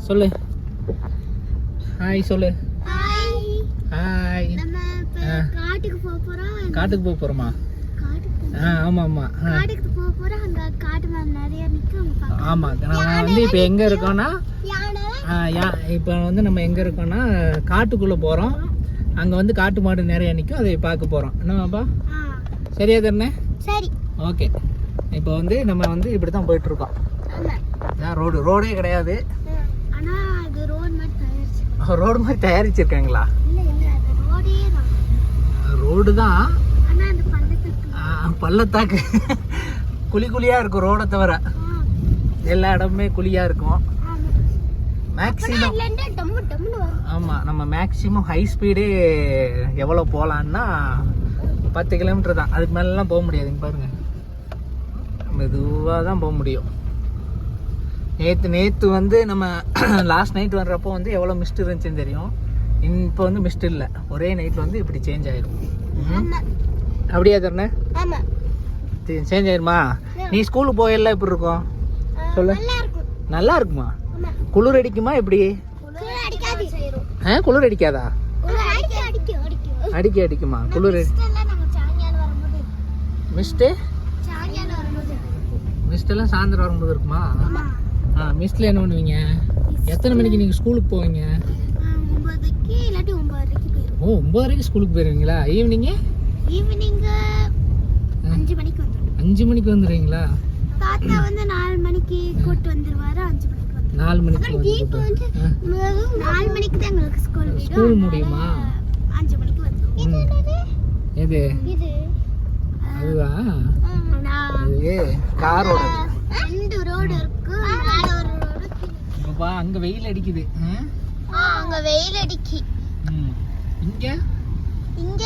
சொல்லு ஹாய் சொல்லு. ஹாய். காட்டுக்கு போக போகிறோமா? ஆமாம் ஆமாம் ஆமாம். நம்ம வந்து இப்போ எங்கே இருக்கோன்னா இப்போ வந்து நம்ம எங்கே இருக்கோன்னா காட்டுக்குள்ளே போகிறோம். அங்கே வந்து காட்டு மாடு நிறைய நிற்கும், அதை பார்க்க போகிறோம். என்னமாப்பா? சரியா தானே? சரி, ஓகே. இப்போ வந்து நம்ம வந்து இப்படி தான் போயிட்டுருக்கோம். ரோடே கிடையாது. ரோடு மாதிரி தயாரிச்சிருக்காங்களா? ரோடு தான், பள்ளத்தாக்கு குழியா இருக்கும். ரோடை தவிர எல்லா இடமுமே குழியா இருக்கும். மேக்ஸிமம் ஆமாம், நம்ம மேக்ஸிமம் ஹை ஸ்பீடே எவ்வளோ போகலான்னா 10 கிலோமீட்டர் தான். அதுக்கு மேலெலாம் போக முடியாதுங்க. பாருங்க, மெதுவாக தான் போக முடியும். நேற்று வந்து நம்ம லாஸ்ட் நைட் வர்றப்போ வந்து எவ்வளோ மிஸ்ட் இருந்துச்சுன்னு தெரியும். இப்போ வந்து மிஸ்ட் இல்லை, ஒரே நைட்டில் வந்து இப்படி சேஞ்ச் ஆயிரும். அப்படியா தரணே? சேஞ்ச் ஆயிருமா? நீ ஸ்கூலுக்கு போயெல்லாம் எப்படி இருக்கும் சொல்லு? நல்லா இருக்குமா? குளிர் அடிக்குமா எப்படி? குளிர் அடிக்காதா? அடிக்குமா குளிர்? மிஸ்டெல்லாம் சாயந்தரம் வரும்போது இருக்குமா? மிஸ்டில் என்ன பண்ணுவீங்க? எத்தனை மணிக்கு நீங்கள் ஸ்கூலுக்கு போவீங்க? 9:30 ஸ்கூலுக்கு போயிருவீங்களா? ஈவினிங்கு 5 மணிக்கு வந்துடுவீங்களா? தாத்தா வந்து 4 மணிக்கு கூட்டு வந்துருவாரு. 5 மணிக்கு வந்து 4 மணிக்கு தான் எங்களுக்கு ஸ்கூல் முடியுமா? 5 மணிக்கு வந்துரும். எது அதுதான்? இது காரோட 2 ரோடு இருக்கு. அப்பா அங்க வெயில் அடிக்குது. அங்க வெயில் அடிக்கி. இங்க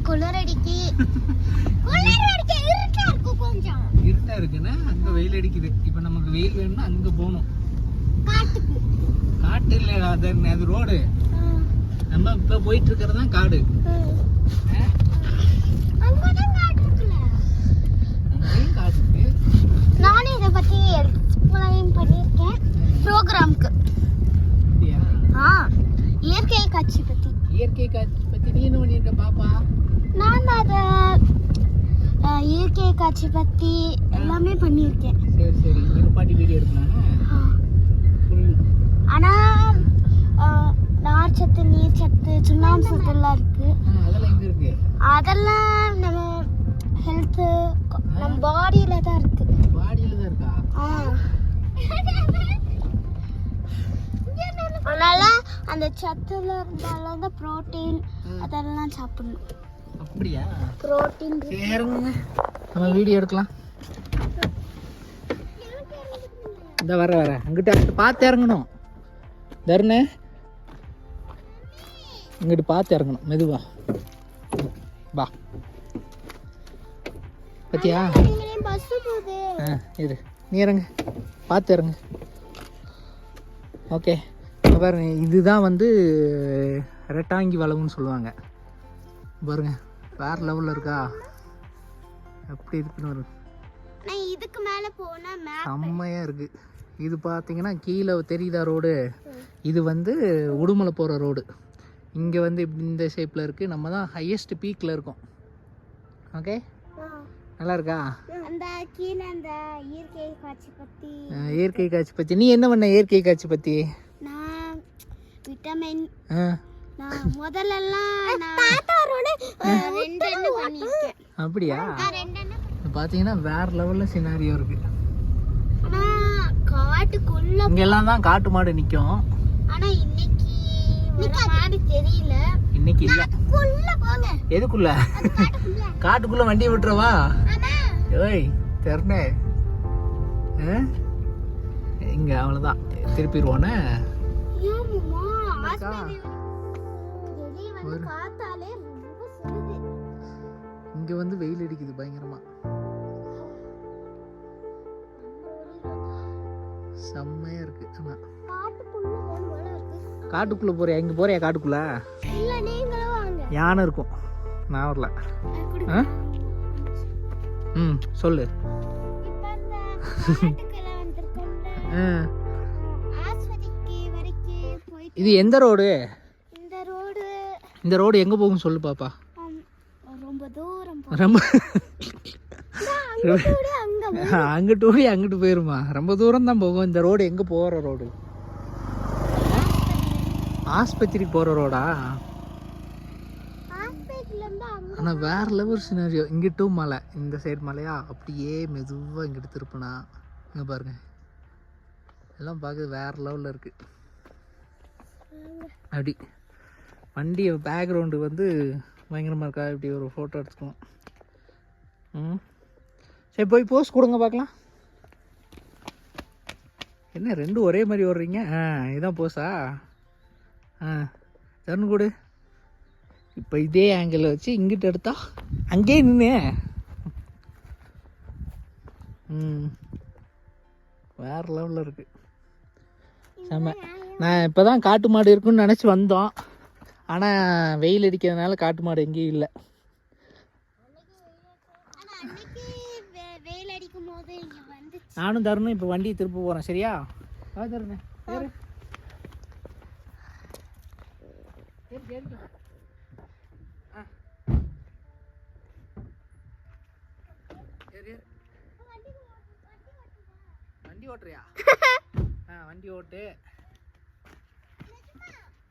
குளிர் அடிக்கி. இருட்டா இருக்குன்னா அங்க வெயில் அடிக்குது. இப்போ நமக்கு வெயில் வேணும்னா அங்க போகணும். காட்டு இல்ல, அது ரோடு. நம்ம இப்ப போயிட்டு இருக்கிறது தான் காடு. நானும் இதை பத்தி எக்ஸ்பிளைன் பண்ணிருக்கேன் ப்ரோக்ராம்க்கு. இயற்கை காட்சி பத்தி நீ என்ன பண்ணிருக்க பாப்பா? நான் அதை இயற்கை காட்சி பத்தி எல்லாமே பண்ணியிருக்கேன். சரி நீ பாட்டி வீடியோ எடுக்கலாம்னா? ஆனா நார்ச்சத்து, நீர்ச்சத்து, சுண்ணாம்பு சத்து எல்லாம் இருக்கு. அதெல்லாம் எங்க இருக்கு? அதெல்லாம் நம்ம ஹெல்த், நம்ம பாடியில தான் இருக்கு. பாடியில தான் இருக்கா? அதனால அந்த சத்துல இருந்தால தான் புரோட்டீன் அதெல்லாம் சாப்பிடணும். அப்படியா? புரோட்டீன். சரிங்க, நம்ம வீடியோ எடுக்கலாம். இந்த வர அங்கிட்ட பார்த்து இறங்கணும். தருணே, இங்கிட்டு பார்த்து இறங்கணும். மெதுவா வா. பத்தியா? இரு, நீ இறங்க, பார்த்து இறங்க. ஓகே, பாருங்க, இதுதான் வந்து ரெட்டாங்கி வளவுன்னு சொல்லுவாங்க. பாருங்க, வேற லெவலில் இருக்கா? எப்படி இருக்குன்னு வரும். இதுக்கு மேலே போனால் செம்மையாக இருக்கு. இது பார்த்தீங்கன்னா கீழே தெரியுதா ரோடு? இது வந்து உடுமலை போகிற ரோடு. இங்கே வந்து இந்த ஷேப்பில் இருக்குது. நம்ம தான் ஹையஸ்ட் பீக்கில் இருக்கோம். ஓகே, நல்லா இருக்கா? அந்த கீழே அந்த இயற்கை காட்சி பற்றி நீ என்ன பண்ண? இயற்கை காட்சி பற்றி நான் விட்டமின் முதல்லலாம் அப்படியா? பார்த்தீங்கன்னா வேற லெவலில் சினாரியோ இருக்கு. காட்டுக்குள்ள இங்கெல்லாம் தான் காட்டு மாடு நிற்கும். ஆனால் இன்னைக்கு தெரியல. இன்னைக்கு இல்லை. எதுக்குள்ள? காட்டுக்குள்ள வண்டியை விட்டுறவா? ஏய் தெரணே, இங்க அவ்வளோதான், திருப்பிடுவோன்னு. இங்க வந்து வெயில் அடிக்குது பயங்கரமா. செம்மையாக இருக்குது. ஆனால் காட்டுக்குள்ள காட்டுக்குள்ளே போறியா? இங்கே போறியா காட்டுக்குள்ளே? இல்ல நீங்களும் வாங்க. யானை இருக்கும். நான் வரல. ஆ ம் சொல்லு. இப்ப அந்த காட்டுக்குள்ள வந்திருக்கோம்ல. ஆஸ்பத்திரிக்கு வரைக்கும் போய் இது எந்த ரோடு? இந்த ரோடு எங்கே போகும் சொல்லு பாப்பா. ரொம்ப தூரம் ரொம்ப அங்க அங்கிட்டு ஓடி அங்கிட்டு போயிருமா? ரொம்ப தூரம் தான் போகும். இந்த ரோடு எங்கே போகிற ரோடு? ஆஸ்பத்திரிக்கு போகிற ரோடா? ஹாஸ்பிடல்ல இருந்து அங்க ஆனால் வேறு லெவல் சினாரியோ. இங்கிட்டும் மலை, இந்த சைடு மலையா, அப்படியே மெதுவாக இங்கிட்டு திருப்பினா இங்கே பாருங்க, எல்லாம் பார்க்க வேறு லெவலில் இருக்குது. அப்படி வண்டி பேக்ரவுண்டு வந்து பயங்கரமாக இருக்கா? இப்படி ஒரு ஃபோட்டோ எடுத்துக்குவோம். ம் சரி, போய் போஸ் கொடுங்க பார்க்கலாம். என்ன ரெண்டும் ஒரே மாதிரி ஓடுறீங்க? இதுதான் போஸா? தருண் கொடு. இப்போ இதே ஆங்கிளில் வச்சு இங்கிட்ட எடுத்தா அங்கேயே நின்று. வேறு லெவலில் இருக்குது. செம்ம. நான் இப்போ தான் காட்டு மாடு இருக்குன்னு நினச்சி வந்தோம். ஆனால் வெயில் அடிக்கிறதுனால காட்டு மாடு எங்கேயும் இல்லை. வெயில் அடிக்கும் போது இங்க வந்து நானும் தருணும் இப்போ வண்டியை திருப்ப போகிறேன். சரியா? வா தருணே. சரி வண்டி ஓட்டுறியா? வண்டி ஓட்டு.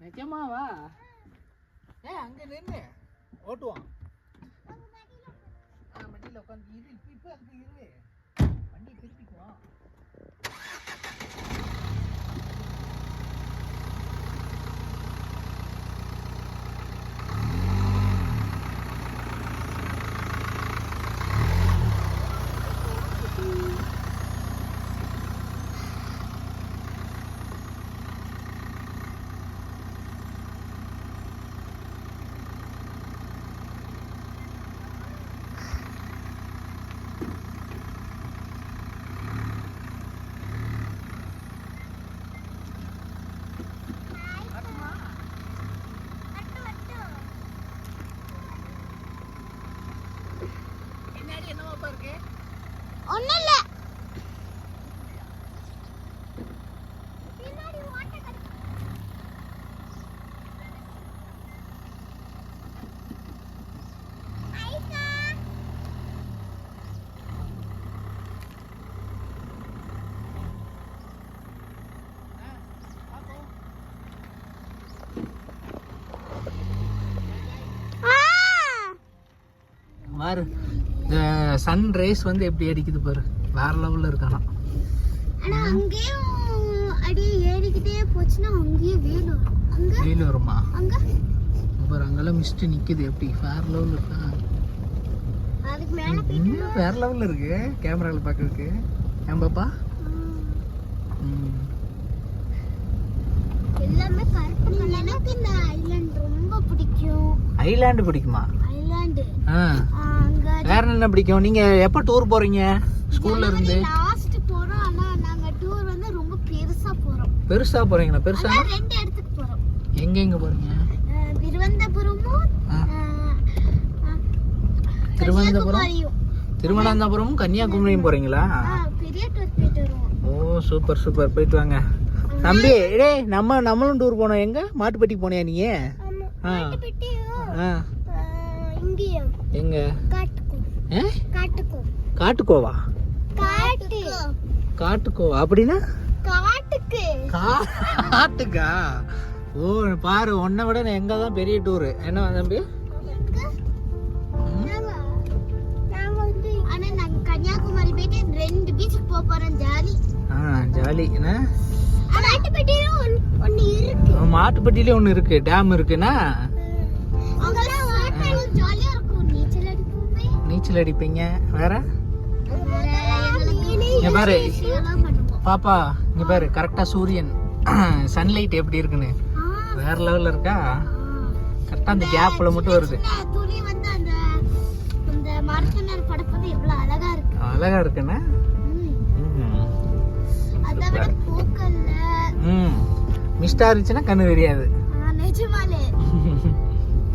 நிஜமாவா? அங்கே நின்று ஓட்டுவான். வண்டியில் உட்காந்து இரு. இப்போ அதுக்கு இரு, வண்டி திருப்பிக்குவான். ஒண்ணும் இல்ல. பாரு, இந்த சன் ரேஸ் வந்து எப்படி அடிக்குது பாரு, வேற லெவல்ல இருக்கானா. ஆனா அங்கேயும் அப்படியே ஏறிக்கிட்டே போச்சுன்னா அங்கேயே வெயில் வரும். அங்க வெயில் வருமா? அங்க பாரு, அங்கெல்லாம் மிஸ்ட் நிக்குது. எப்படி வேற லெவல்ல இருக்கா? அதுக்கு மேல போயிட்டு வேற லெவல்ல இருக்கு கேமரால பாக்குறதுக்கு. ஏன் பாப்பா? எல்லாமே கரெக்ட். எனக்கு இந்த ஐலாண்ட் ரொம்ப பிடிக்கும். ஐலாண்ட் பிடிக்குமா? ஐலாண்ட் அங்க வேற என்ன பிடிக்கும்? நீங்க எப்ப டூர் போறீங்க ஸ்கூல்ல இருந்து? லாஸ்ட் போறோம். ஆனா நாங்க டூர் வந்து ரொம்ப பெருசா போறோம். பெருசா போறீங்களா? பெருசா ரெண்டு இடத்துக்கு போறோம். எங்க போறீங்க? திருவனந்தபுரமும் திருவனந்தபுரமும் கன்னியாகுமரியும் போறீங்களா? பெரிய டூர் போயிட்டு வருவோம். ஓ சூப்பர் சூப்பர், போயிட்டு வாங்க தம்பி. டேய் நம்மளும் டூர் போனோம். எங்க மாட்டுப்பட்டிக்கு போனியா நீ? எங்க? காட்டுக்கோவா? காட்டுக்கோவா அப்படின்னா காட்டுக்கா? ஓ பாரு, உன்னை விட எங்க தான் பெரிய டூரு. என்ன தம்பி? கன்னியாகுமரி போயிட்டு 2 பீச்சுக்கு போறோம். ஜாலி. ஜாலி. என்ன மாட்டுப்பட்டியில ஒண்ணு இருக்கு, டேம் இருக்குன்னா நீச்சல் அடிப்பீங்க. வேற இங்க பாரு பாப்பா, இங்க பாரு கரெக்டா சூரியன் சன்லைட் எப்படி இருக்குன்னு வேற லெவல்ல இருக்கா? கரெக்டா அந்த கேப்ல மட்டும் வருது. அழகா இருக்குன்னா அதை விட பூக்கல்ல மிஸ்டா இருந்துச்சுன்னா கண்ணு தெரியாது. நிஜமாலே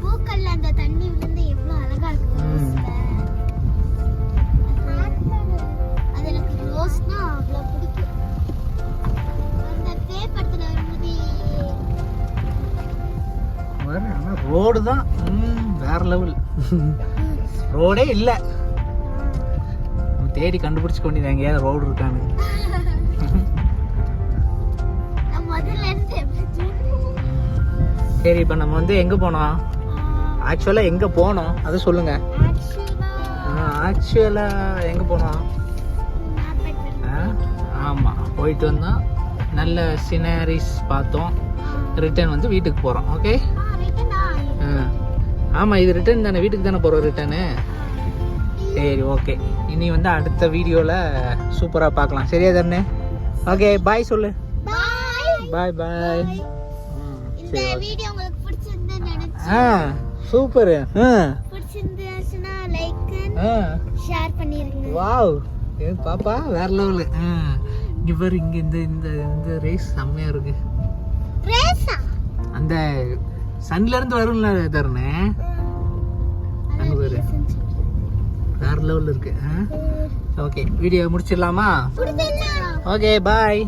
பூக்கல்ல அந்த தண்ணி விழுந்து எவ்வளவு அழகா இருக்கு. அது எனக்கு ரோஸ்னா அவ்வளவு பிடிக்கும். அந்த பேப்பர்ல வரும்போது ஆனால் ரோடு தான் வேற லெவல். ரோடே இல்லை, தேடி கண்டுபிடிச்சு கொண்டு எங்கேயாவது ரோடு இருக்கான்னு. நான் முதல்ல இருந்து சரி, இப்போ நம்ம வந்து எங்கே போனோம்? ஆக்சுவலாக எங்கே போனோம் அதை சொல்லுங்க. ஆக்சுவலாக எங்கே போனோம்? ஆமாம், போயிட்டு வந்தோம், நல்ல சினரிஸ் பார்த்தோம். ரிட்டர்ன் வந்து வீட்டுக்கு போகிறோம். ஓகே, ஆமாம், இது ரிட்டர்ன் தானே, வீட்டுக்கு தானே போகிறோம் ரிட்டர்னு. சரி, ஓகே, இனி வந்து அடுத்த வீடியோவில் சூப்பராக பார்க்கலாம். சரியா தானே? ஓகே, பாய் சொல்லு. பாய் பாய். இந்த வீடியோ உங்களுக்கு பிடிச்சிருந்தா நினைச்சேன். சூப்பர். பிடிச்சிருந்துச்சுன்னா லைக் ஷேர் பண்ணிருங்க. வாவ், பாப்பா வேற லெவல். இங்க பாரு, இங்க இந்த இந்த இந்த ரேஸ் செம்மையா இருக்கு. ரேஸா? அந்த சன்ல இருந்து வரும்ல தருணே, அங்க பாரு, வேற லெவல் இருக்கு. ஓகே, வீடியோ முடிச்சிடலாமா? ஓகே, பாய்.